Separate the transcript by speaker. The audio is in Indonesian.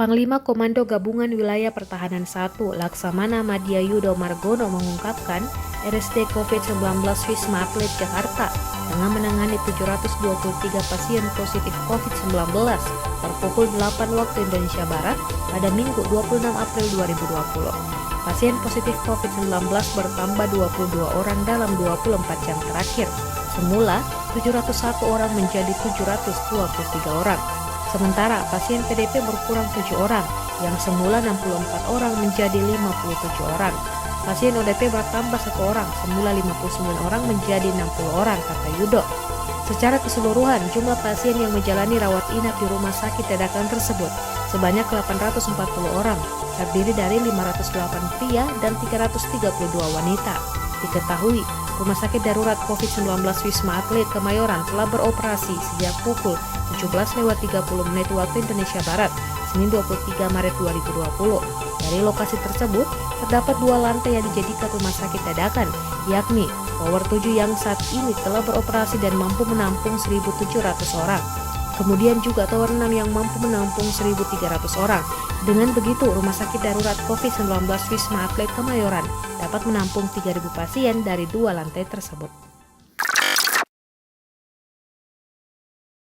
Speaker 1: Panglima Komando Gabungan Wilayah Pertahanan 1 Laksamana Madya Yudo Margono mengungkapkan RSD COVID-19 Wisma Atlet Jakarta tengah menangani 723 pasien positif COVID-19 per pukul 8 waktu Indonesia Barat pada Minggu 26 April 2020. Pasien positif COVID-19 bertambah 22 orang dalam 24 jam terakhir. Semula 701 orang menjadi 723 orang. Sementara pasien PDP berkurang 7 orang, yang semula 64 orang menjadi 57 orang. Pasien ODP bertambah 1 orang, semula 59 orang menjadi 60 orang, kata Yudo. Secara keseluruhan, jumlah pasien yang menjalani rawat inap di rumah sakit dadakan tersebut sebanyak 840 orang, terdiri dari 508 pria dan 332 wanita. Diketahui, Rumah Sakit Darurat COVID-19 Wisma Atlet Kemayoran telah beroperasi sejak pukul 17.30 waktu Indonesia Barat, Senin 23 Maret 2020. Dari lokasi tersebut, terdapat 2 lantai yang dijadikan rumah sakit dadakan, yakni Tower 7 yang saat ini telah beroperasi dan mampu menampung 1.700 orang. Kemudian juga Tower 6 yang mampu menampung 1.300 orang. Dengan begitu, Rumah Sakit Darurat COVID-19 Wisma Atlet Kemayoran dapat menampung 3.000 pasien dari 2 lantai tersebut.